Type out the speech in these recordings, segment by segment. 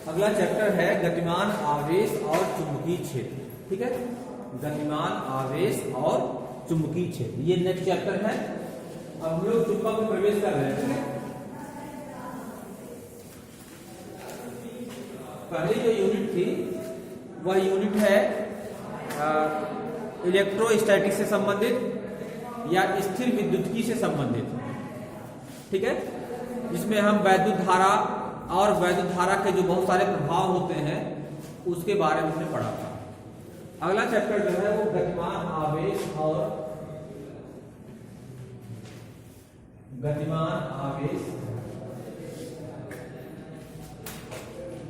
अगला चैप्टर है गतिमान आवेश और चुंबकीय क्षेत्र। ठीक है, गतिमान आवेश और चुंबकीय क्षेत्र, ये नेक्स्ट चैप्टर है। अब हम लोग चुंबक में प्रवेश कर रहे हैं। ठीक है, पहली जो यूनिट थी वह यूनिट है इलेक्ट्रोस्टैटिक से संबंधित या स्थिर विद्युत्की से संबंधित। ठीक है, जिसमें हम वैद्युत धारा और वैद्युत धारा के जो बहुत सारे प्रभाव होते हैं उसके बारे में हमने पढ़ा था। अगला चैप्टर जो है वो गतिमान आवेश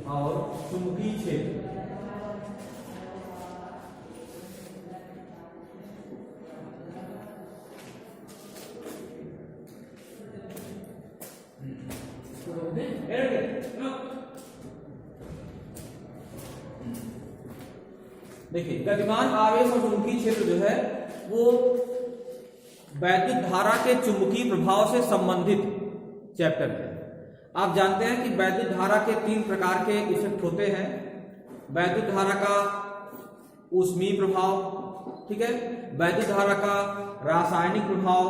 और चुंबकीय क्षेत्र। देखिए, गतिमान आवेश और चुंबकीय क्षेत्र जो है वो वैद्युत धारा के चुंबकीय प्रभाव से संबंधित चैप्टर है। आप जानते हैं कि वैद्युत धारा के 3 प्रकार के इफेक्ट होते हैं। वैद्युत धारा का ऊष्मीय प्रभाव, ठीक है, वैद्युत धारा का रासायनिक प्रभाव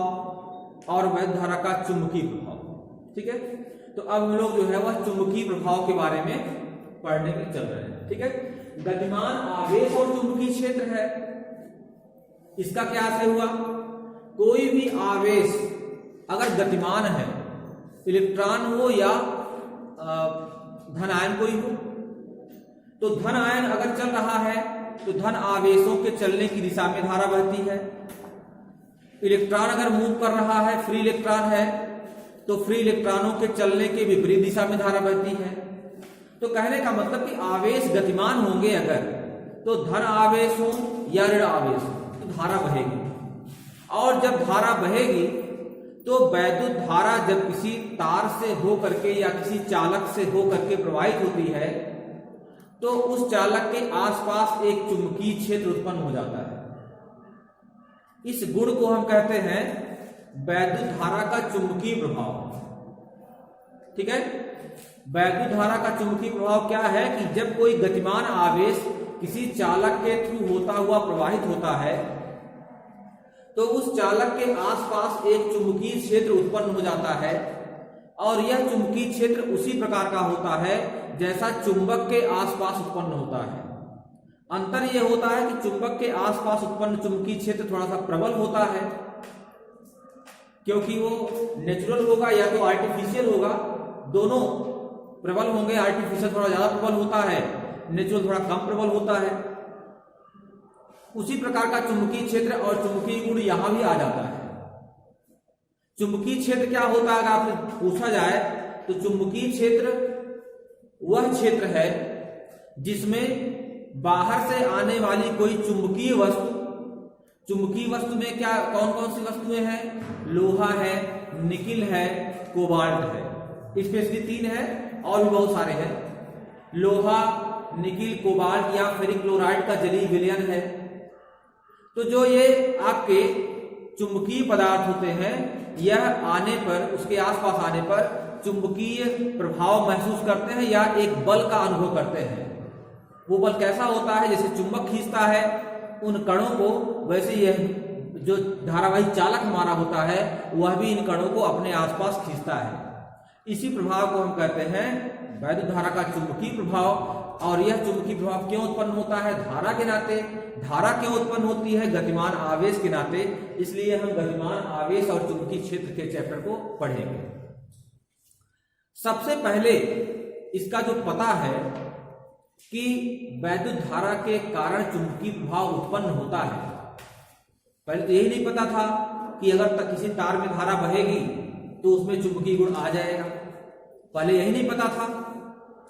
और वैद्युत धारा का चुंबकीय प्रभाव। ठीक है, तो अब हम लोग जो है वह चुंबकीय प्रभाव के बारे में पढ़ने के चल रहे हैं। ठीक है, गतिमान आवेश और चुंबकीय क्षेत्र है। इसका क्या आशय हुआ? कोई भी आवेश अगर गतिमान है, इलेक्ट्रॉन हो या धन आयन कोई हो, तो धन आयन अगर चल रहा है तो धन आवेशों के चलने की दिशा में धारा बहती है। इलेक्ट्रॉन अगर मूव कर रहा है, फ्री इलेक्ट्रॉन है, तो फ्री इलेक्ट्रॉनों के चलने के विपरीत दिशा में धारा बहती है। तो कहने का मतलब कि आवेश गतिमान होंगे अगर, तो धन आवेश हो या ऋण आवेश हो, तो धारा बहेगी। और जब धारा बहेगी तो वैद्युत धारा जब किसी तार से हो करके या किसी चालक से हो करके प्रवाहित होती है तो उस चालक के आसपास एक चुंबकीय क्षेत्र उत्पन्न हो जाता है। इस गुण को हम कहते हैं वैद्युत धारा का चुंबकीय प्रभाव। ठीक है, वैद्युत धारा का चुंबकीय प्रभाव क्या है कि जब कोई गतिमान आवेश किसी चालक के थ्रू होता हुआ प्रवाहित होता है तो उस चालक के आसपास एक चुंबकीय क्षेत्र उत्पन्न हो जाता है और यह चुंबकीय क्षेत्र उसी प्रकार का होता है जैसा चुंबक के आसपास उत्पन्न होता है। अंतर यह होता है कि चुंबक के आसपास उत्पन्न चुंबकीय क्षेत्र थोड़ा सा प्रबल होता है, क्योंकि वो नेचुरल होगा या तो आर्टिफिशियल होगा, दोनों प्रबल होंगे। आर्टिफिशियल थोड़ा ज्यादा प्रबल होता है, नेचुरल थोड़ा कम प्रबल होता है। उसी प्रकार का चुंबकीय क्षेत्र और चुंबकीय गुण यहां भी आ जाता है। चुंबकीय क्षेत्र क्या होता है अगर आपसे पूछा जाए तो चुंबकीय क्षेत्र वह क्षेत्र है जिसमें बाहर से आने वाली कोई चुंबकीय वस्तु में क्या कौन कौन सी वस्तुएं हैं? लोहा है, निकिल है, कोबाल्ट है। स्पेशली 3 है और भी बहुत सारे हैं। लोहा, निकिल, कोबाल्ट या फेरिक क्लोराइड का जलीय विलयन है। तो जो ये आपके चुंबकीय पदार्थ होते हैं, यह आने पर, उसके आसपास आने पर चुंबकीय प्रभाव महसूस करते हैं या एक बल का अनुभव करते हैं। वो बल कैसा होता है? जैसे चुंबक खींचता है उन कणों को, वैसे यह जो धारावाही चालक हमारा होता है वह भी इन कणों को अपने आसपास खींचता है। इसी प्रभाव को हम कहते हैं वैद्युत धारा का चुंबकीय प्रभाव। और यह चुंबकीय प्रभाव क्यों उत्पन्न होता है? धारा के नाते। धारा क्यों उत्पन्न होती है? गतिमान आवेश के नाते। इसलिए हम गतिमान आवेश और चुंबकीय क्षेत्र के चैप्टर को पढ़ेंगे। सबसे पहले इसका जो पता है कि वैद्युत धारा के कारण चुंबकीय प्रभाव उत्पन्न होता है, पहले तो यही नहीं पता था कि अगर तक किसी तार में धारा बहेगी तो उसमें चुंबकीय गुण आ जाएगा। पहले यही नहीं पता था,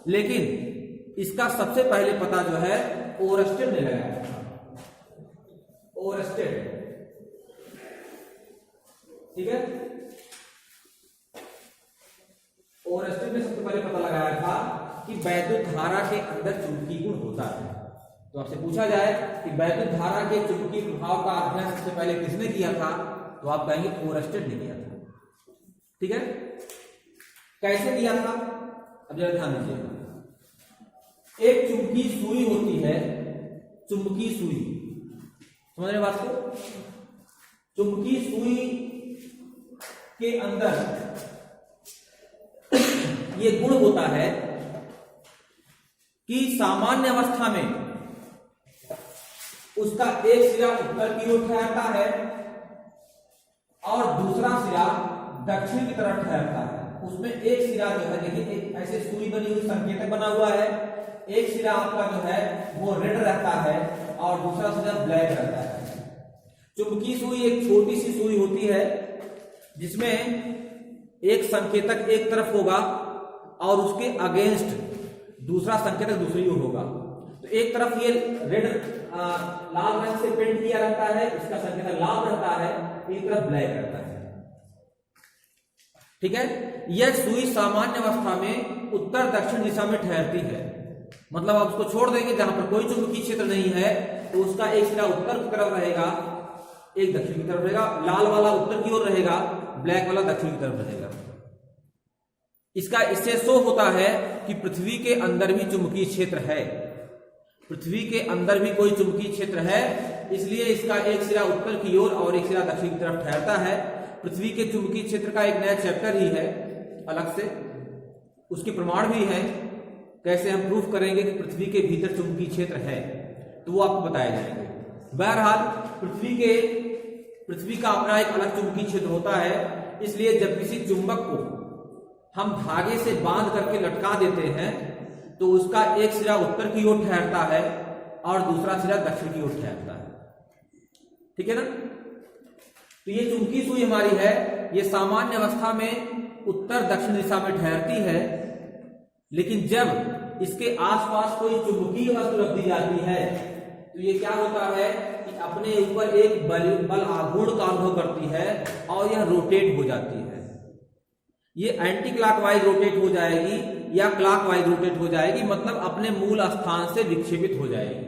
लेकिन इसका सबसे पहले पता जो है ओरस्टेड ने लगाया था। ओरस्टेड, ठीक है, ओरस्टेड ने सबसे पहले पता लगाया था कि वैद्युत धारा के अंदर चुंबकीय गुण होता है। तो आपसे पूछा जाए कि वैद्युत धारा के चुंबकीय प्रभाव का अध्ययन सबसे पहले किसने किया था, तो आप कहेंगे ओरस्टेड ने किया था। ठीक है, कैसे किया था? अब जरा ध्यान दीजिएगा। एक चुंबकीय सुई होती है, चुंबकीय सुई, समझ रहे बात को? चुंबकीय सुई के अंदर ये गुण होता है कि सामान्य अवस्था में उसका एक सिरा उत्तर की ओर ठहरता है और दूसरा सिरा दक्षिण की तरफ ठहरता है। उसमें एक सिरा जो है, देखिए एक ऐसे सुई बनी हुई संकेतक बना हुआ है, एक सिरा आपका जो है वो रेड रहता है और दूसरा सिरा ब्लैक रहता है। चुंबकीय सुई एक छोटी सी सुई होती है जिसमें एक संकेतक एक तरफ होगा और उसके अगेंस्ट दूसरा संकेतक दूसरी ओर होगा। तो एक तरफ ये रेड लाल रंग से पेंट किया रहता है, इसका संकेतक लाल रहता है, एक तरफ ब्लैक रहता है। ठीक है, यह सुई सामान्य अवस्था में उत्तर दक्षिण दिशा में ठहरती है। मतलब आप उसको छोड़ देंगे, जहां पर कोई चुंबकीय क्षेत्र नहीं है तो उसका एक सिरा उत्तर की तरफ रहेगा, एक दक्षिण की तरफ रहेगा। लाल वाला उत्तर की ओर रहेगा, ब्लैक वाला दक्षिण की तरफ रहेगा। इसका इससे शो होता है कि पृथ्वी के अंदर भी चुंबकीय क्षेत्र है, पृथ्वी के अंदर भी कोई चुंबकीय क्षेत्र है, इसलिए इसका एक सिरा उत्तर की ओर और एक सिरा दक्षिण की तरफ ठहरता है। पृथ्वी के चुंबकीय क्षेत्र का एक नया चैप्टर ही है अलग से, उसके प्रमाण भी है, कैसे हम प्रूफ करेंगे कि पृथ्वी के भीतर चुंबकीय क्षेत्र है, तो वो आपको बताए जाएंगे। बहरहाल पृथ्वी का अपना एक अलग चुंबकीय क्षेत्र होता है, इसलिए जब किसी चुंबक को हम धागे से बांध करके लटका देते हैं तो उसका एक सिरा उत्तर की ओर ठहरता है और दूसरा सिरा दक्षिण की ओर ठहरता है। ठीक है ना? तो ये चुंबकीय सुई हमारी है, ये सामान्य अवस्था में उत्तर दक्षिण दिशा में ठहरती है, लेकिन जब इसके आसपास कोई चुंबकीय वस्तु रख दी जाती है तो ये क्या होता है कि अपने ऊपर एक बल आघूर्ण का अनुभव करती है और यह रोटेट हो जाती है। ये एंटी क्लॉकवाइज रोटेट हो जाएगी या क्लॉकवाइज रोटेट हो जाएगी, मतलब अपने मूल स्थान से विक्षेपित हो जाएगी।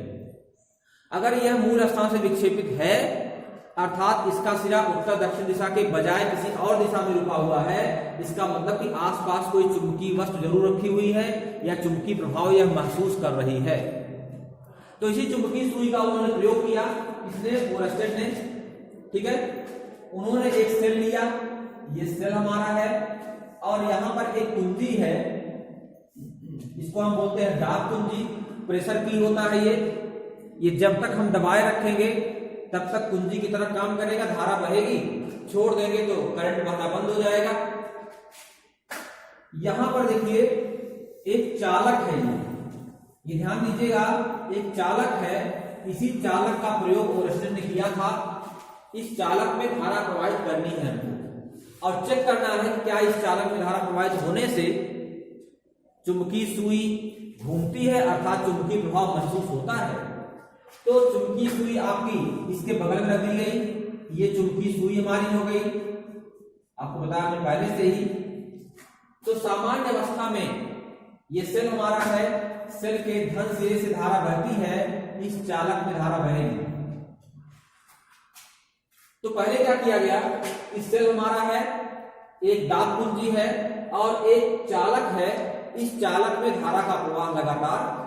अगर यह मूल स्थान से विक्षेपित है, अर्थात इसका सिरा उत्तर दक्षिण दिशा के बजाय किसी और दिशा में रुका हुआ है, इसका मतलब कि आसपास कोई चुंबकीय वस्तु जरूर रखी हुई है या चुंबकीय प्रभाव यह महसूस कर रही है। तो इसी चुंबकीय सुई का उन्होंने प्रयोग किया, इसने ओरस्टेड ने। ठीक है, उन्होंने एक सेल लिया, ये सेल हमारा है और यहां पर एक कुंजी है, इसको हम बोलते हैं दाब कुंजी। प्रेशर की होता है ये जब तक हम दबाए रखेंगे तब तक कुंजी की तरह काम करेगा, धारा बहेगी, छोड़ देंगे तो करंट बहना बंद हो जाएगा। यहां पर देखिए एक चालक है, ये ध्यान दीजिएगा, एक चालक है। इसी चालक का प्रयोग ओरस्टेड ने किया था। इस चालक में धारा प्रवाहित करनी है हमको और चेक करना है कि क्या इस चालक में धारा प्रवाहित होने से चुंबकीय सुई घूमती है, अर्थात चुंबकीय प्रभाव महसूस होता है। तो चुंबकीय सुई आपकी इसके बगल में रख दी गई, ये चुंबकीय सुई हमारी हो गई, आपको बताया हमने पहले से ही। तो सामान्य अवस्था में ये सेल हमारा है, सेल के धन सिरे से धारा बहती है, इस चालक में धारा बहेगी। तो पहले क्या किया गया, इस सेल हमारा है, एक दाब कुंजी है और एक चालक है। इस चालक में धारा का प्रवाह लगातार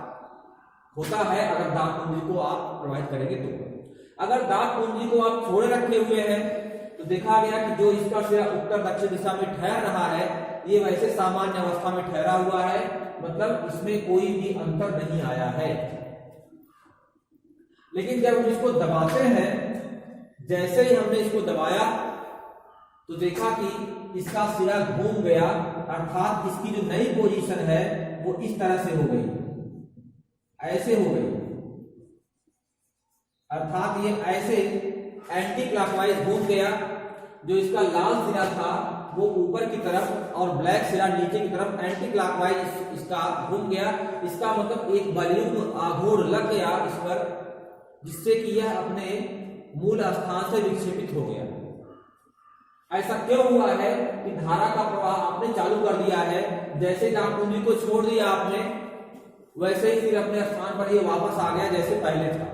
होता है अगर दाब कुंजी को आप प्रवाहित करेंगे तो। अगर दाब कुंजी को आप छोड़े रखे हुए हैं तो देखा गया कि जो इसका सिरा उत्तर दक्षिण दिशा में ठहर रहा है, ये वैसे सामान्य अवस्था में ठहरा हुआ है, मतलब इसमें कोई भी अंतर नहीं आया है। लेकिन जब हम इसको दबाते हैं, जैसे ही हमने इसको दबाया तो देखा कि इसका सिरा घूम गया, अर्थात इसकी जो नई पोजीशन है वो इस तरह से हो गई, ऐसे हो गई, अर्थात ये ऐसे एंटी क्लॉकवाइज घूम गया। जो इसका लाल सिरा था वो ऊपर की तरफ और ब्लैक सिरा नीचे की तरफ एंटी क्लॉकवाइज इसका घूम गया। इसका मतलब एक बलयुक्त आघूर्ण लग गया इस पर, जिससे कि यह अपने मूल स्थान से विक्षेपित हो गया। ऐसा क्यों हुआ है कि धारा का प्रवाह आपने चालू कर दिया है, जैसे दाब कुंजी को छोड़ दिया आपने, वैसे ही फिर अपने स्थान पर ये वापस आ गया जैसे पहले था।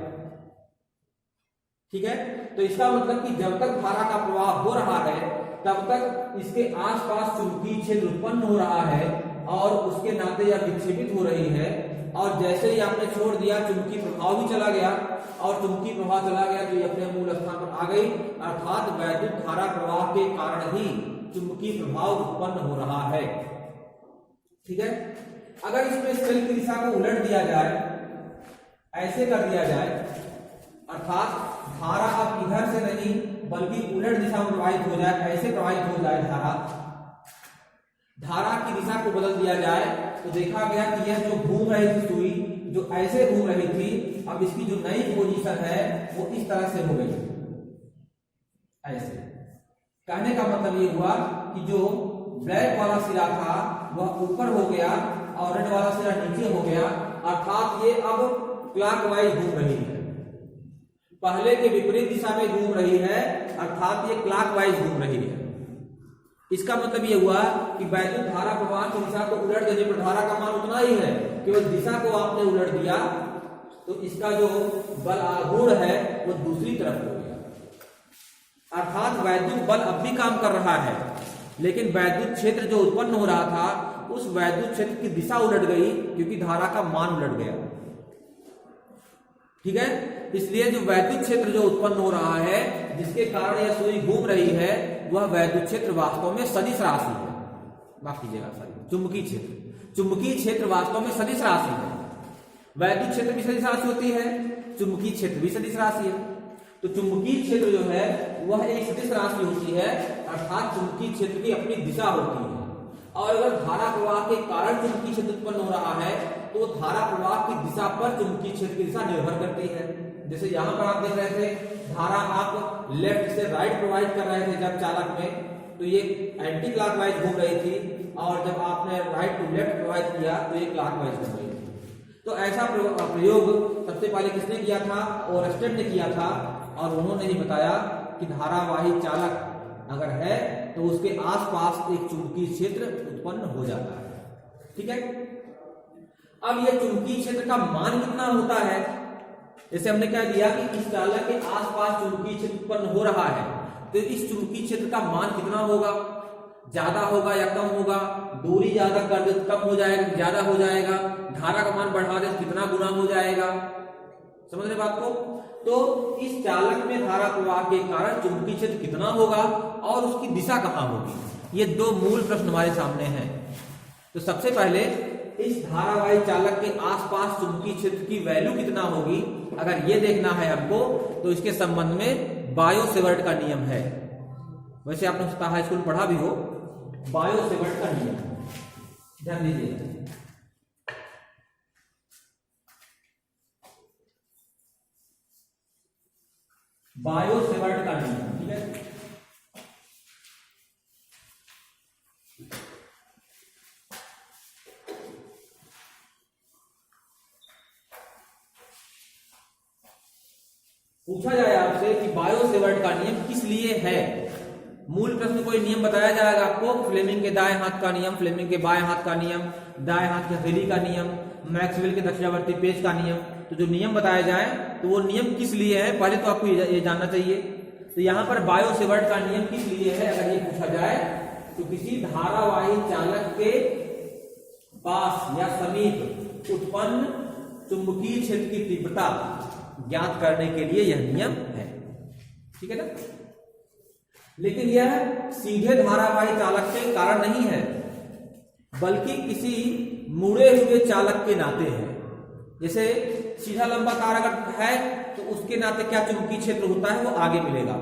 ठीक है, तो इसका मतलब कि जब तक धारा का प्रवाह हो रहा है तब तक इसके आसपास चुंबकीय क्षेत्र उत्पन्न हो रहा है और उसके नाते यह विक्षेपित हो रही है। और जैसे ही आपने छोड़ दिया चुंबकीय प्रभाव भी चला गया, और चुंबकीय प्रभाव चला गया तो ये अपने मूल स्थान पर आ गई, अर्थात वैद्युत धारा प्रवाह के कारण ही चुंबकीय प्रभाव उत्पन्न हो रहा है। ठीक है, अगर इसमें स्थल की दिशा को उलट दिया जाए, ऐसे कर दिया जाए, अर्थात धारा अब इधर से नहीं बल्कि उलट दिशा में प्रवाहित हो जाए, ऐसे प्रवाहित हो जाए धारा की दिशा को बदल दिया जाए, तो देखा गया कि यह जो घूम रही थी सुई, जो ऐसे घूम रही थी, अब इसकी जो नई पोजीशन है वो इस तरह से हो गई, ऐसे। कहने का मतलब ये हुआ कि जो ब्लैक वाला सिरा था वह ऊपर हो गया और रेड वाला सिरा नीचे हो गया, अर्थात ये अब क्लॉकवाइज घूम रही है, पहले के विपरीत दिशा में घूम रही है, अर्थात ये क्लॉकवाइज घूम रही है। इसका मतलब ये हुआ कि वैद्युत धारा प्रवाह की दिशा को उलट देने पर धारा का मान उतना ही है, केवल दिशा को आपने उलट दिया तो इसका जो बल आघूर्ण है वो दूसरी तरफ हो गया, अर्थात वैद्युत बल अब भी काम कर रहा है, लेकिन वैद्युत क्षेत्र जो उत्पन्न हो रहा था उस वैद्युत क्षेत्र की दिशा उलट गई क्योंकि धारा का मान उलट गया। ठीक है, इसलिए जो वैद्युत क्षेत्र जो उत्पन्न हो रहा है जिसके कारण यह सुई घूम रही है वह वैद्युत क्षेत्र वास्तव में सदिश राशि है, माफ कीजिएगा सॉरी, चुंबकीय क्षेत्र वास्तव में सदिश राशि है। वैद्युत क्षेत्र भी सदिश राशि होती है, चुंबकीय क्षेत्र भी सदिश राशि है। तो चुंबकीय क्षेत्र जो है वह एक सदिश राशि होती है, अर्थात चुंबकीय क्षेत्र की अपनी दिशा होती है, और अगर धारा प्रवाह के कारण चुंबकीय क्षेत्र उत्पन्न हो रहा है तो धारा प्रवाह की दिशा पर चुंबकीय क्षेत्र की दिशा निर्भर करती है। जैसे यहाँ पर आप देख रहे थे धारा आप लेफ्ट से राइट प्रवाहित कर रहे थे जब चालक में, तो ये एंटी क्लॉकवाइज घूम रही थी, और जब आपने राइट टू लेफ्ट प्रवाहित किया तो ये क्लॉकवाइज घूम रही थी। तो ऐसा प्रयोग सबसे पहले किसने किया था? ओरस्टेड ने किया था, और उन्होंने ही बताया कि धारावाही चालक अगर है तो उसके आसपास एक चुंबकीय क्षेत्र उत्पन्न हो जाता है। ठीक है, अब यह चुंबकीय क्षेत्र का मान कितना होता है? जैसे हमने कह दिया कि इस चालक के आसपास चुंबकीय क्षेत्र उत्पन्न हो रहा है, तो इस चुंबकीय क्षेत्र का मान कितना होगा? ज्यादा होगा या कम होगा? दूरी ज्यादा कर दे कम हो जाएगा, ज्यादा हो जाएगा? धारा का मान बढ़ा दे कितना गुना हो जाएगा? समझ रहे बात को? तो इस चालक में धारा प्रवाह के कारण चुंबकीय क्षेत्र कितना होगा और उसकी दिशा कहां होगी? ये दो मूल प्रश्न हमारे सामने हैं। तो सबसे पहले इस धारावाही चालक के आसपास चुंबकीय क्षेत्र की वैल्यू कितना होगी, अगर ये देखना है हमको, तो इसके संबंध में बायो-सेवर्ट का नियम है। वैसे आपने उसका हाई स्कूल पढ़ा भी हो, बायो-सेवर्ट का नियम, ध्यान दीजिए। बायो-सेवर्ट का नियम, ठीक है। पूछा जाए आपसे कि बायो-सेवर्ट का नियम किस लिए है, मूल प्रश्न कोई नियम बताया जाएगा आपको, फ्लेमिंग के दाएं हाथ का नियम, फ्लेमिंग के बाएं हाथ का नियम, दाएं हाथ की हथेली का नियम, मैक्सवेल के दक्षिणावर्ती पेच का नियम। तो जो नियम बताया जाए तो वो नियम किस लिए है, पहले तो आपको ये जानना चाहिए। तो यहाँ पर बायो-सेवर्ट का नियम किस लिए है अगर ये पूछा जाए, तो किसी धारावाही चालक के पास या समीप उत्पन्न चुंबकीय क्षेत्र की तीव्रता ज्ञात करने के लिए यह नियम है। ठीक है ना। लेकिन यह सीधे धारावाही चालक के कारण नहीं है, बल्कि किसी मुड़े हुए चालक के नाते है। जैसे सीधा लंबा तार अगर है तो उसके नाते क्या चुंबकीय क्षेत्र होता है, वो आगे मिलेगा।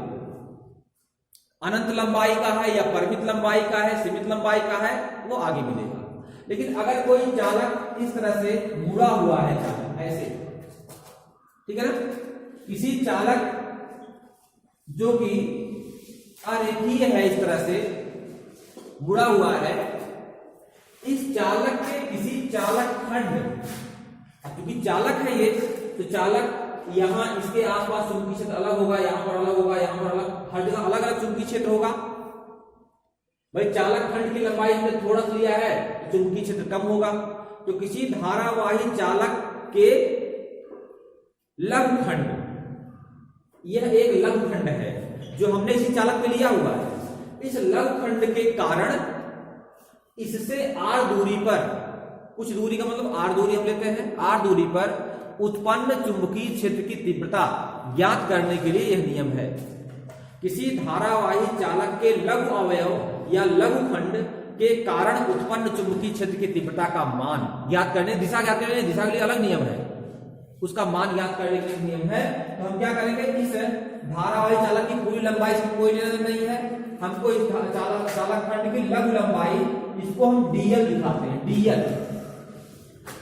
अनंत लंबाई का है या परिमित लंबाई का है, सीमित लंबाई का है, वो आगे मिलेगा। लेकिन अगर कोई चालक इस तरह से मुड़ा हुआ है, चालक ऐसे, ठीक है ना, किसी चालक जो कि अरेखीय है, इस तरह से मुड़ा हुआ है, इस चालक के किसी चालक खंड, क्योंकि चालक है ये, तो चालक यहां इसके आसपास चुंबकीय क्षेत्र अलग होगा, यहां पर अलग होगा, यहां पर अलग, हर जगह अलग अलग चुंबकीय क्षेत्र होगा। भाई चालक खंड की लंबाई हमने थोड़ा सा लिया है तो चुंबकीय क्षेत्र कम होगा। तो किसी धारावाही चालक के लघु खंड, यह एक लघु खंड है जो हमने इसी चालक पे लिया हुआ है। इस लघु खंड के कारण इससे r दूरी पर कुछ दूरी का मतलब r दूरी हम लेते हैं, r दूरी पर उत्पन्न चुंबकीय क्षेत्र की तीव्रता ज्ञात करने के लिए यह नियम है। किसी धारावाही चालक के लघु अवयव या लघु खंड के कारण उत्पन्न चुंबकीय क्षेत्र की तीव्रता का मान ज्ञात करने, दिशा ज्ञात करने, दिशा के लिए अलग नियम है, उसका मान ज्ञात करने के लिए नियम है। तो हम क्या करेंगे, इस धारावाही चालक की पूरी लंबाई से कोई लेना नहीं है, हमको इस चालक खंड की लघु लंबाई, इसको हम डीएल दिखाते हैं, डीएल।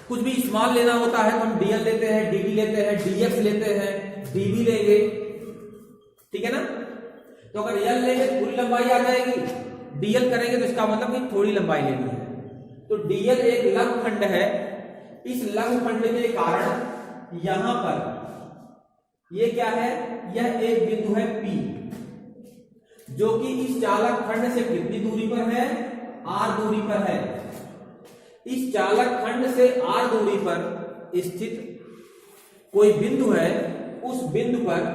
कुछ भी स्मॉल लेना होता है तो हम डीएल लेते हैं, डीडी लेते हैं, डीएक्स लेते हैं, डीबी लेंगे, ठीक है ना। तो अगर एल लेंगे तो पूरी लंबाई आ जाएगी, डीएल करेंगे तो इसका मतलब कि थोड़ी लंबाई लेनी है। तो डीएल एक लघु खंड है, इस लघु खंड के कारण यहां पर ये क्या है, यह एक बिंदु है P, जो कि इस चालक खंड से कितनी दूरी पर है, r दूरी पर है। इस चालक खंड से r दूरी पर स्थित कोई बिंदु है, उस बिंदु पर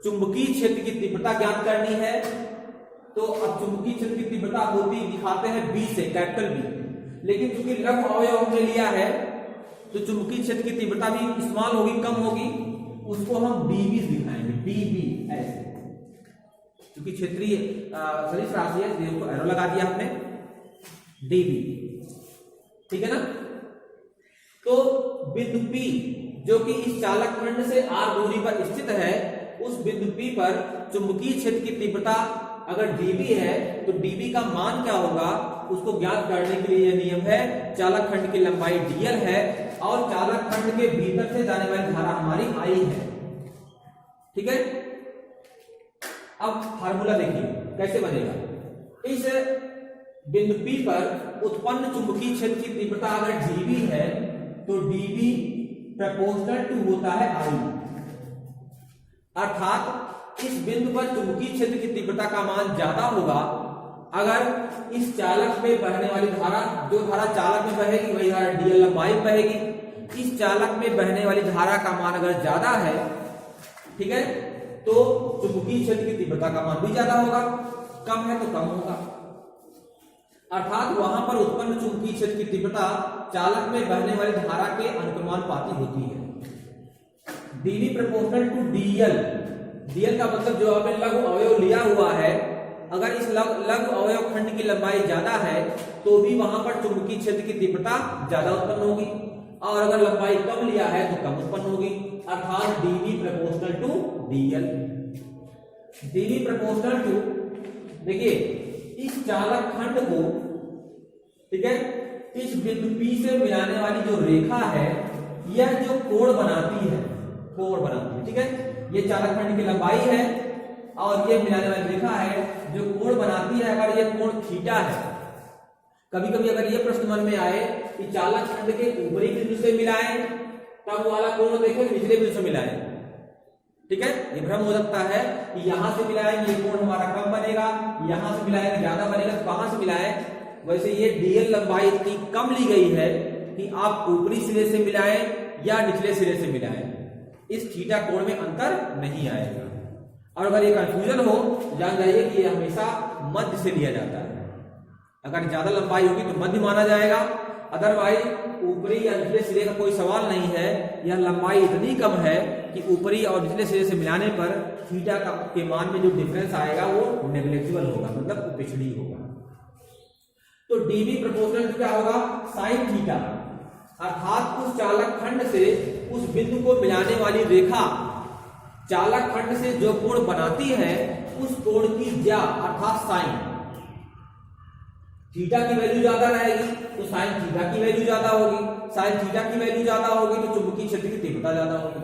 चुंबकीय क्षेत्र की तीव्रता ज्ञात करनी है। तो अब चुंबकीय क्षेत्र की तीव्रता होती दिखाते हैं B से, कैपिटल B, लेकिन क्योंकि लघु अवयव हमने लिया है तो चुंबकीय क्षेत्र की तीव्रता भी स्मॉल होगी, कम होगी, उसको हम dB दिखाएंगे, dB ऐसे, क्योंकि क्षेत्रीय सदिश राशि है इसको एरो लगा दिया हमने, dB, ठीक है ना। तो बिंदु P जो कि इस चालक खंड से r दूरी पर स्थित है, उस बिंदु P पर चुंबकीय क्षेत्र की तीव्रता अगर dB है तो dB का मान क्या होगा, उसको ज्ञात करने के लिए यह नियम है। चालक खंड की लंबाई dl है और चालक खंड के भीतर से जाने वाली धारा हमारी I है, ठीक है। अब फार्मूला देखिए कैसे बनेगा। इस बिंदु P पर उत्पन्न चुंबकीय क्षेत्र की तीव्रता अगर dB है तो dB प्रोपोर्शनल टू होता है I, अर्थात इस बिंदु पर चुंबकीय क्षेत्र की तीव्रता का मान ज्यादा होगा अगर इस चालक में बहने वाली धारा, जो धारा चालक में बहेगी वही धारा dl लंबाई में बहेगी। इस चालक में बहने वाली धारा का मान अगर ज्यादा है, ठीक है, तो चुंबकीय क्षेत्र की तीव्रता का मान भी ज्यादा होगा, कम है तो कम होगा, अर्थात वहां पर उत्पन्न चुंबकीय क्षेत्र की तीव्रता चालक में बहने वाली धारा के अनुक्रमानुपाती होती है। dV proportional to dl, dl का मतलब जो आपने लघु अवयव लिया हुआ है, अगर इस लघु अवयव खंड की लंबाई ज्यादा है तो भी वहां पर चुंबकीय क्षेत्र की तीव्रता ज्यादा उत्पन्न होगी, और अगर लंबाई कम लिया है तो कम उत्पन्न होगी, अर्थात dV proportional to dl। dV proportional to, देखिए इस चालक खंड को, ठीक है, इस बिंदु P से मिलाने वाली जो रेखा है, यह जो कोण बनाती है, कोण बनाती है, ठीक है, ये चालक खंड की लंबाई है और ये मिलाने वाली रेखा है जो कोण बनाती है। अगर ये कोण थीटा है, कभी कभी अगर ये प्रश्न मन में आए कि चालक खंड के ऊपरी बिंदु से मिलाएं तब वाला कोण देखें, निचले बिंदु से मिलाएं, ठीक है, ये भ्रम हो सकता है कि यहां से मिलाएंगे ये कोण हमारा कम बनेगा, यहां से मिलाएंगे ज्यादा बनेगा, तो कहां से मिलाएं। वैसे ये dl लंबाई इतनी कम ली गई है कि आप ऊपरी सिरे से मिलाएं या निचले सिरे से मिलाएं, इस थीटा कोण में अंतर नहीं आएगा। और अगर ये कंफ्यूजन हो, जान जाइए कि ये हमेशा मध्य से लिया जाता है, अगर ज्यादा लंबाई होगी तो मध्य माना जाएगा, अदरवाइज ऊपरी या निचले सिरे का कोई सवाल नहीं है। यह लंबाई इतनी कम है कि ऊपरी और निचले सिरे से मिलाने पर थीटा के मान में जो डिफरेंस आएगा वो नेग्लिजिबल होगा, मतलब पिछड़ी होगा। तो dV प्रोपोर्शनल क्या होगा, साइन थीटा, अर्थात उस चालक खंड से उस बिंदु को मिलाने वाली रेखा चालक खंड से जो कोण बनाती है उस कोण की ज्या अर्थात साइन। थीटा की वैल्यू ज्यादा रहेगी तो साइन थीटा की वैल्यू ज्यादा होगी, साइन थीटा की वैल्यू ज्यादा होगी तो चुंबकीय क्षेत्र की तीव्रता ज्यादा होगी।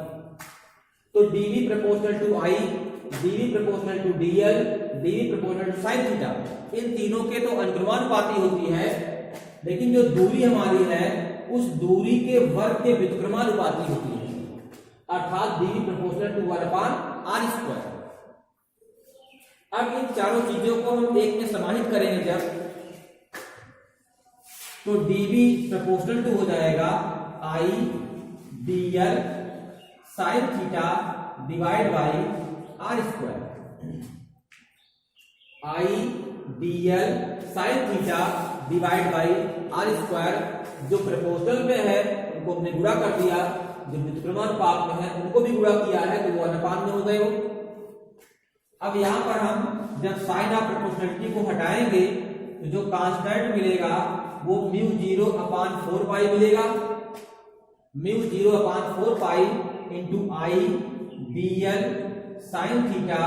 तो dV proportional to I, dV proportional to dl, dV proportional to sine theta, इन तीनों के तो अनुक्रमानुपाती होती है, लेकिन जो दूरी हमारी है उस दूरी के वर्ग के व्युत्क्रमानुपाती होती है, अर्थात dV प्रोपोर्शनल टू 1/r²। अब इन चारों चीजों को हम एक में समाहित करेंगे जब, तो dV प्रोपोर्शनल टू हो जाएगा I dl sine theta divide by r², I dl sine theta divide by r square. जो प्रोपोर्शनल में है उनको हमने गुणा कर दिया, जो व्युत्क्रमानुपात में है उनको भी गुणा किया है, तो वो अनुपात में हो गए वो। अब यहाँ पर हम जब साइन ऑफ प्रोपोर्शनलिटी को हटाएंगे तो जो कांस्टेंट मिलेगा वो म्यू 0 अपान 4 पाई मिलेगा। Mu 0 upon 4 pi into I d l sine theta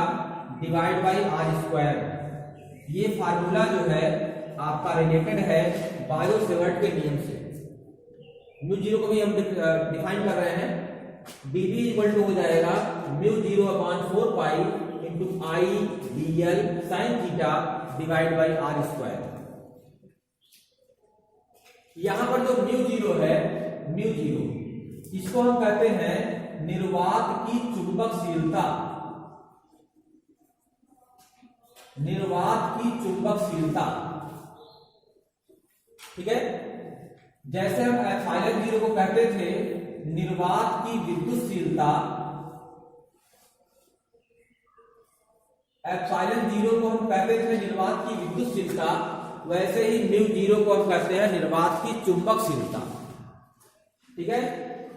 divide by r square. ये फार्मूला जो है आपका रिलेटेड है बायो-सेवर्ट के नियम से। म्यू 0 को भी हम डिफाइन कर रहे हैं। dv इक्वल टू हो जाएगा mu 0 upon 4 pi into I d l sine theta divide by r square. यहां पर जो म्यू 0 है, म्यू 0 इसको हम कहते हैं निर्वात की चुंबकशीलता। निर्वात की चुंबकशीलता, ठीक है। जैसे हम एप्सिलॉन 0 को कहते थे निर्वात की विद्युतशीलता, एप्सिलॉन 0 को हम कहते थे निर्वात की विद्युतशीलता, वैसे ही म्यू 0 को हम कहते हैं निर्वात की चुंबकशीलता, ठीक है।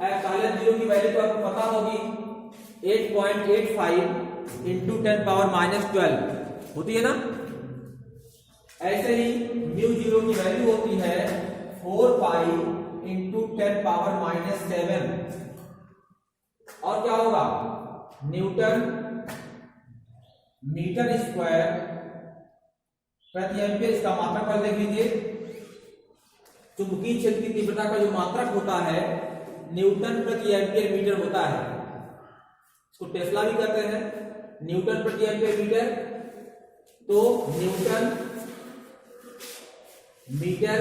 एप्सिलॉन 0 की वैल्यू तो आपको पता होगी 8.85 इंटू 10 पावर -12 होती है ना। ऐसे ही म्यू 0 की वैल्यू होती है 4 पाई इंटू 10 पावर -7। और क्या होगा, न्यूटन मीटर स्क्वायर प्रति एम्पीयर। इसका मात्रक पर देख लीजिए, चुंबकीय क्षेत्र की तीव्रता का जो मात्रक होता है न्यूटन प्रति एम्पीयर मीटर होता है। इसको टेस्ला भी कहते हैं, न्यूटन प्रति एम्पीयर मीटर। तो न्यूटन मीटर,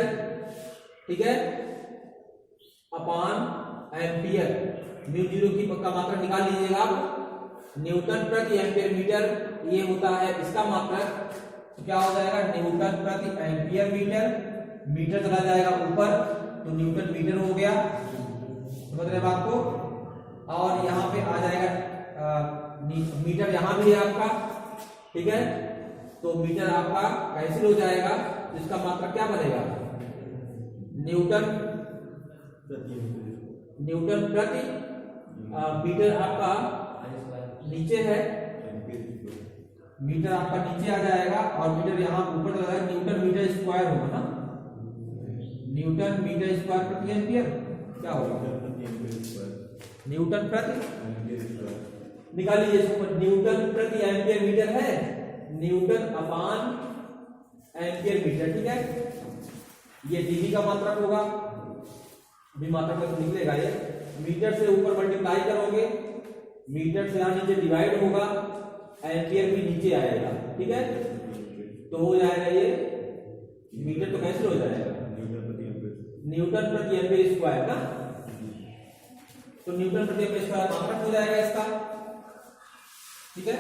ठीक है, अपान एम्पियर। म्यू 0 की का मात्रक निकाल लीजिएगा आप। न्यूटन प्रति एम्पियर मीटर ये होता है इसका मात्रक, तो क्या हो जाएगा न्यूटन प्रति एम्पियर मीटर। मीटर चला जाएगा ऊपर तो न्यूटन मीटर हो गया, समझ रहे बात को। और यहाँ पे आ जाएगा मीटर, यहां भी है आपका, ठीक है। तो मीटर आपका कैंसिल हो जाएगा, तो इसका मात्रक क्या बनेगा न्यूटन प्रति मीटर। आपका नीचे है, मीटर आपका नीचे आ जाएगा और मीटर यहाँ ऊपर चला जाएगा। न्यूटन मीटर स्क्वायर होगा ना, न्यूटन मीटर स्क्वायर प्रति एम्पियर क्या होगा, न्यूटन प्रति, निकाल लीजिए इसको। न्यूटन प्रति एम्पियर मीटर है, न्यूटन अपान एम्पियर मीटर, ठीक है। ये डीवी का मात्रक होगा, भी मात्रक में निकलेगा ये। मीटर से ऊपर मल्टीप्लाई करोगे, मीटर से यहां नीचे डिवाइड होगा, एम्पियर भी नीचे आएगा, ठीक है। तो हो जाएगा ये मीटर तो कैंसिल हो जाएगा, न्यूटन प्रति एम्पियर स्क्वायर ना। तो न्यूटन प्रति एम्पियर स्क्वायर मात्रक हो जाएगा इसका, ठीक है।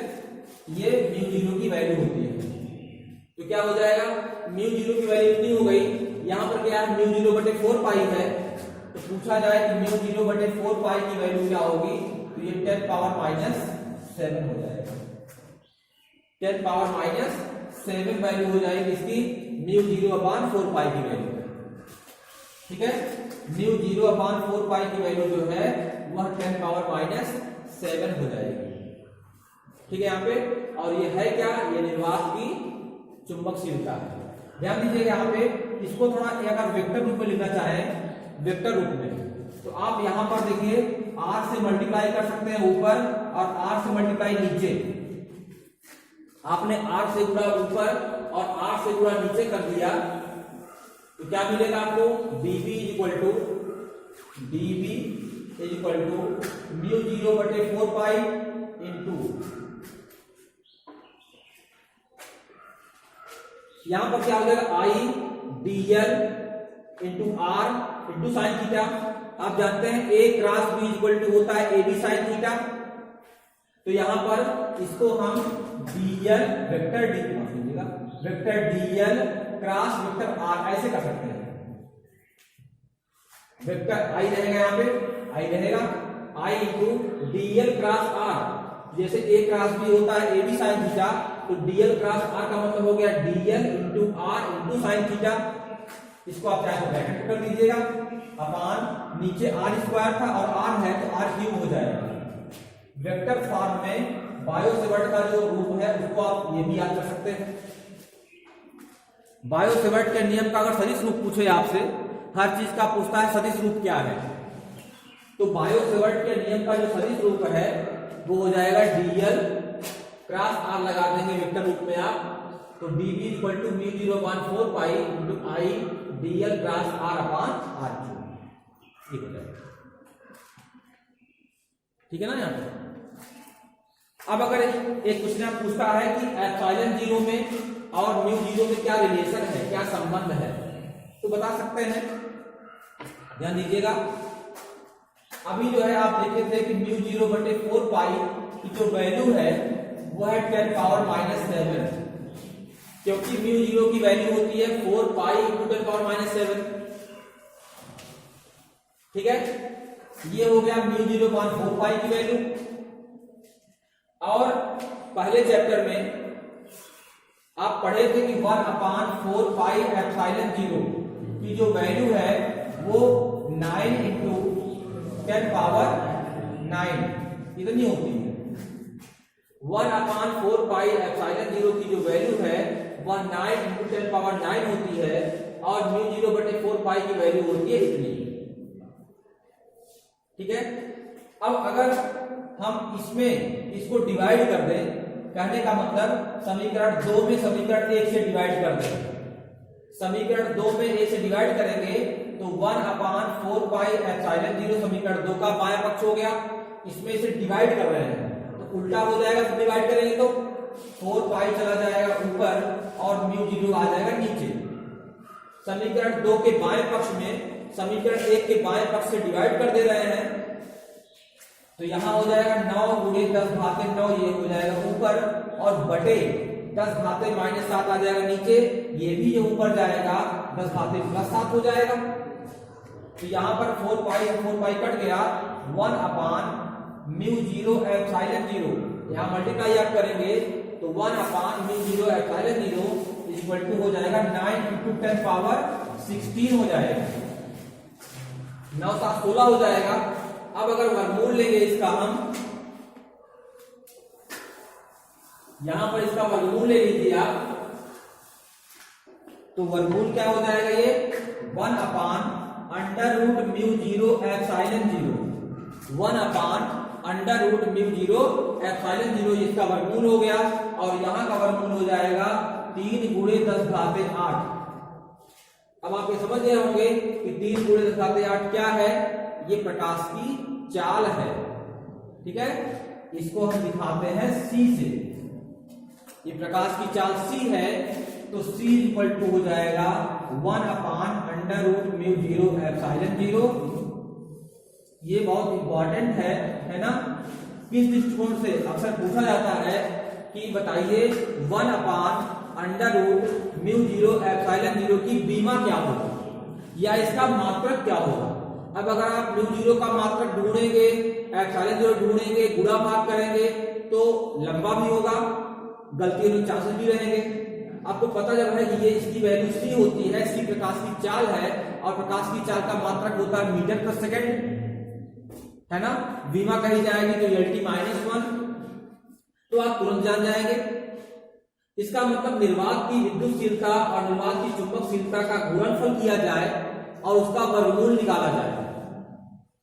ये म्यू 0 की वैल्यू होती है। तो क्या हो जाएगा, म्यू 0 की वैल्यू इतनी हो गई। यहां पर क्या है, म्यू 0/4 पाई है। तो पूछा जाए कि म्यू 0/4 पाई की वैल्यू क्या होगी, तो ये 10 पावर -7 हो जाएगा। 10 पावर -7 वैल्यू हो जाएगी इसकी म्यू 0/4 पाई की वैल्यू, ठीक है। म्यू 0/4 पाई की वैल्यू जो है वह 10 पावर -7 हो जाएगी, ठीक है यहाँ पे। और ये है क्या, ये निर्वात की चुंबकशीलता है। ध्यान दीजिएगा यहाँ पे, इसको थोड़ा अगर वेक्टर रूप में लिखना चाहें, वेक्टर रूप में, तो आप यहाँ पर देखिए r से मल्टीप्लाई कर सकते हैं ऊपर और r से मल्टीप्लाई नीचे। आपने r से गुणा ऊपर और r से गुणा नीचे कर दिया तो क्या मिलेगा आपको, dv equal to mu 0/4 pi into, यहां पर क्या हो जाएगा I d l into r into sine theta. आप जानते हैं a cross b equal to होता है ab साइन थीटा। तो यहां पर इसको हम dl वेक्टर डी लीजिएगा, vector dl cross vector r ऐसे कर सकते हैं। वेक्टर i रहेगा, यहाँ पे i रहेगा, i into dl cross r। जैसे a क्रॉस b होता है ab साइन थीटा, तो dl क्रॉस r का मतलब हो गया dl into r into sine theta. इसको आप चाहे तो ब्रैकेट कर दीजिएगा, अपान नीचे आर स्क्वायर था और आर है तो आर क्यूब हो जाएगा। वेक्टर फॉर्म में बायो-सेवर्ट का जो रूप है उसको आप ये भी याद कर सकते हैं। बायो-सेवर्ट के नियम का अगर सदिश रूप पूछे आपसे, हर चीज का पूछता है सदिश रूप क्या है, तो बायो-सेवर्ट के नियम का जो सदिश रूप है वो हो जाएगा डीएल क्रॉस आर लगा देंगे वेक्टर रूप में आप, तो dv equal to μ0/4 pi into I dl cross r upon r cube, ये हो जाएगा। ठीक है ना। यहाँ पे अब अगर एक क्वेश्चन पूछता है कि एप्सिलॉन 0 में और μ0 में क्या रिलेशन है, क्या संबंध है, तो बता सकते हैं। ध्यान दीजिएगा, अभी जो है आप देखे थे कि μ0/4 पाई की जो वैल्यू है वो है 10⁻⁷, क्योंकि μ0 की वैल्यू होती है 4 पाई × 10⁻⁷। ठीक है, ये हो गया μ0/4 पाई की वैल्यू। और पहले चैप्टर में आप पढ़े थे कि 1/4 पाई एप्सिलॉन 0 की जो वैल्यू है वो 9 × 10⁹ इतनी होती है। 1/4 पाई एप्सिलॉन 0 की जो वैल्यू है वह 9 × 10⁹ होती है और μ0/4 पाई की वैल्यू होती है इतनी। ठीक है, अब अगर हम इसमें इसको डिवाइड कर दें, कहने का मतलब समीकरण 2 में समीकरण 1 से डिवाइड कर दें, समीकरण 2 में 1 से डिवाइड करेंगे तो 1/4 पाई एप्सिलॉन 0 समीकरण 2 का बायां पक्ष हो गया, इसमें इसे डिवाइड कर रहे हैं तो उल्टा हो जाएगा, तो डिवाइड करेंगे तो 4 पाई चला जाएगा ऊपर और μ0 आ जाएगा नीचे। समीकरण 2 के बाएं पक्ष में समीकरण 1 के बाएं पक्ष से डिवाइड कर दे रहे हैं, तो यहां हो जाएगा 9 × 10⁻9, ये हो जाएगा ऊपर, और बटे 10⁻⁻7 आ जाएगा नीचे, ये भी जो ऊपर जाएगा 10⁻+7 हो जाएगा। तो यहां पर 4 पाई कट गया, 1/μ0 एप्सिलॉन 0, यहां मल्टीप्लाई आप करेंगे तो 1/μ0 एप्सिलॉन 0 इक्वल टू हो जाएगा 9 × 10⁻16 हो जाएगा, 9 7 16 हो जाएगा। अब अगर वर्गमूल लेंगे इसका हम, यहां पर इसका वर्गमूल ले लीजिए आप, तो वर्गमूल क्या हो जाएगा, ये 1/√μ0 एप्सिलॉन 0, 1/√μ0 एप्सिलॉन 0 इसका वर्गमूल हो गया, और यहां का वर्गमूल हो जाएगा 3 × 10⁸। अब आप ये समझ गए होंगे कि 3 × 10⁸ क्या है, ये प्रकाश की चाल है। ठीक है, इसको हम दिखाते हैं C से, ये प्रकाश की चाल C है, तो C इक्वल टू हो जाएगा 1/√μ0 एप्सिलॉन 0। ये बहुत इंपॉर्टेंट है ना। किस दृष्टिकोण से अक्सर पूछा जाता है कि बताइए 1/√μ0 एप्सिलॉन 0 की बीमा क्या होगा या इसका मात्रक क्या होगा। अब अगर आप μ0 का मात्रक ढूंढेंगे, एप्सिलॉन 0 ढूंढेंगे, गुणा भाग करेंगे तो लंबा भी होगा, गलती के चांसेस भी रहेंगे। आपको पता जब है कि ये इसकी वैल्यू C होती है, C प्रकाश की चाल है, और प्रकाश की चाल का मात्रक होता है मीटर/सेकंड, है ना। बीमा कही जाएगी तो LT-1, तो आप तुरंत जान जाएंगे। इसका मतलब निर्वात की विद्युतशीलता और निर्वात की चुंबकशीलता का गुणनफल किया जाए और उसका वर्गमूल निकाला जाए,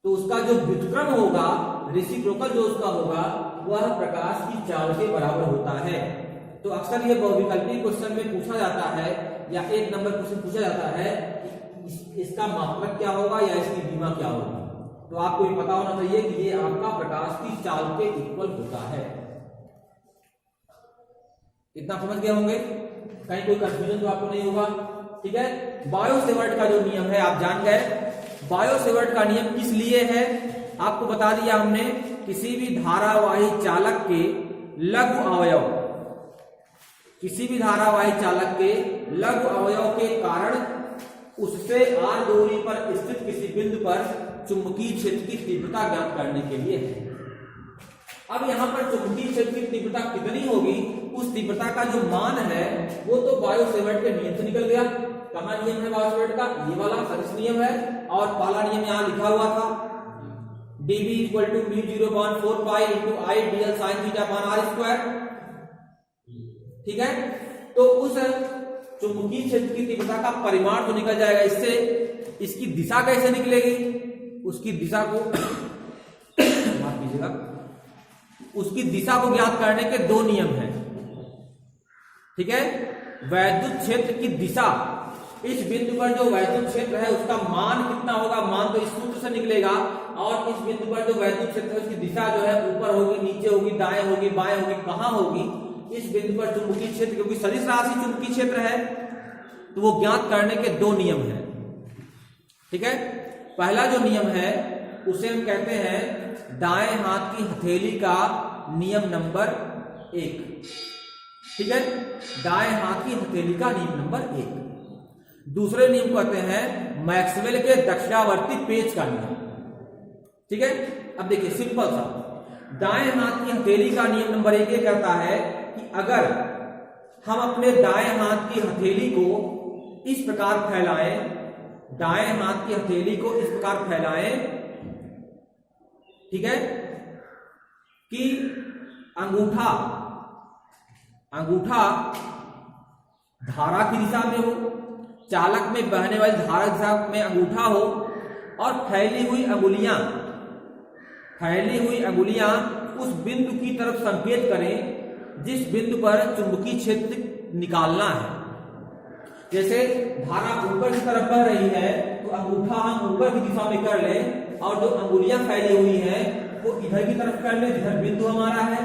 तो उसका जो व्युत्क्रम होगा, रेसिप्रोकल जो उसका होगा, वह प्रकाश की चाल के बराबर होता है। तो अक्सर ये बहुविकल्पी क्वेश्चन में पूछा जाता है या 1 नंबर क्वेश्चन पूछा जाता है इसका मात्रक क्या होगा या इसकी बीमा क्या होगी। तो आपको ये पता होना चाहिए कि ये आपका प्रकाश की चाल के इक्वल होता है। इतना समझ गए होंगे, कहीं कोई कंफ्यूजन तो आपको नहीं होगा। ठीक है, बायो-सेवर्ट का जो नियम है आप जान गए। बायो-सेवर्ट का नियम किस लिए है आपको बता दिया हमने। किसी भी धारावाही चालक के लघु अवयव, किसी भी धारावाही चालक के लघु अवयव के कारण उससे r दूरी पर स्थित किसी बिंदु पर चुंबकीय क्षेत्र की तीव्रता ज्ञात करने के लिए है। अब यहां पर चुंबकीय क्षेत्र की तीव्रता कितनी होगी, उस तीव्रता का जो मान है वो तो बायो-सेवर्ट के नियम से निकल गया। कहाँ नियम है बायोस्फील्ड का, ये वाला सदिश नियम है, और पहला नियम यहाँ लिखा हुआ था dB equal to μ0/4 pi into I dl sin theta upon r square. ठीक है, तो उस चुंबकीय क्षेत्र की तीव्रता का परिमाण तो निकल जाएगा इससे, इसकी दिशा कैसे निकलेगी, उसकी दिशा को माफ कीजिएगा, उसकी दिशा को ज्ञात करने के दो नियम हैं। ठीक है, वैद्युत क्षेत्र की दिशा, इस बिंदु पर जो वैद्युत क्षेत्र है उसका मान कितना होगा, मान तो इस सूत्र से निकलेगा, और इस बिंदु पर जो वैद्युत क्षेत्र है उसकी दिशा जो है ऊपर होगी, नीचे होगी, दाएं होगी, बाएं होगी, कहां होगी, इस बिंदु पर चुंबकीय क्षेत्र, क्योंकि सदिश राशि चुंबकीय क्षेत्र है, तो वो ज्ञात करने के दो नियम हैं। ठीक है, पहला जो नियम है उसे हम कहते हैं दाएं हाथ की हथेली का नियम नंबर 1। ठीक है, दाएं हाथ की हथेली का नियम नंबर 1। दूसरे नियम को कहते हैं मैक्सवेल के दक्षिणावर्ती पेच का नियम। ठीक है, अब देखिए सिंपल सा, दाएं हाथ की हथेली का नियम नंबर 1 ये कहता है कि अगर हम अपने दाएं हाथ की हथेली को इस प्रकार फैलाएं, दाएं हाथ की हथेली को इस प्रकार फैलाएं, ठीक है, कि अंगूठा धारा की दिशा में हो, चालक में बहने वाली धारा दिशा में अंगूठा हो, और फैली हुई अंगुलियां उस बिंदु की तरफ संकेत करें जिस बिंदु पर चुंबकीय क्षेत्र निकालना है। जैसे धारा ऊपर की तरफ बह रही है तो अंगूठा हम ऊपर की दिशा में कर लें, और जो अंगुलियां फैली हुई हैं वो इधर की तरफ कर लें जिधर बिंदु हमारा है।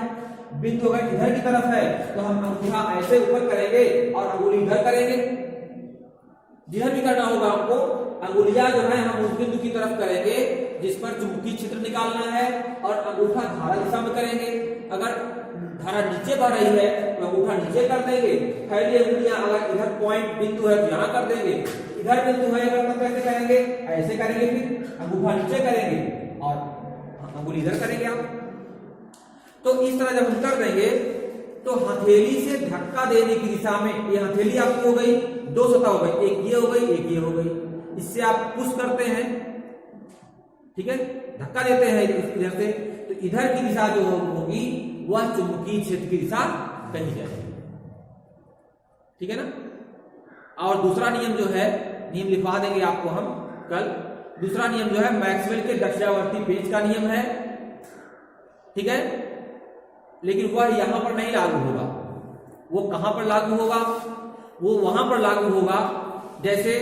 बिंदु अगर इधर की तरफ है तो हम अंगूठा ऐसे ऊपर करेंगे और अंगुली इधर करेंगे, जिधर भी करना होगा हमको अंगुलियां जो है हम उस बिंदु की तरफ करेंगे जिस पर चुंबकीय क्षेत्र निकालना है, और अंगूठा धारा दिशा में करेंगे। अगर धारा नीचे बढ़ रही है तो अंगूठा नीचे कर देंगे, फैली अंगुलियां अगर इधर पॉइंट बिंदु है तो यहाँ कर देंगे, इधर बिंदु है अगर तो कैसे करेंगे, ऐसे करेंगे, फिर अंगूठा नीचे करेंगे और अंगुली इधर करेंगे आप। तो इस तरह जब हम कर देंगे तो हथेली से धक्का देने की दिशा में, ये हथेली आपकी हो गई, दो सतह हो गई, एक ये हो गई, एक ये हो गई, इससे आप पुश करते हैं, ठीक है, धक्का देते हैं इधर से, तो इधर की दिशा जो होगी वह चुंबकीय क्षेत्र की दिशा कही जाएगी। ठीक है ना। और दूसरा नियम जो है, नियम लिखवा देंगे आपको हम कल, दूसरा नियम जो है मैक्सवेल के दक्षिणावर्ती पेच का नियम है। ठीक है, लेकिन वह यहां पर नहीं लागू होगा। वो कहां पर लागू होगा, वो वहां पर लागू होगा जैसे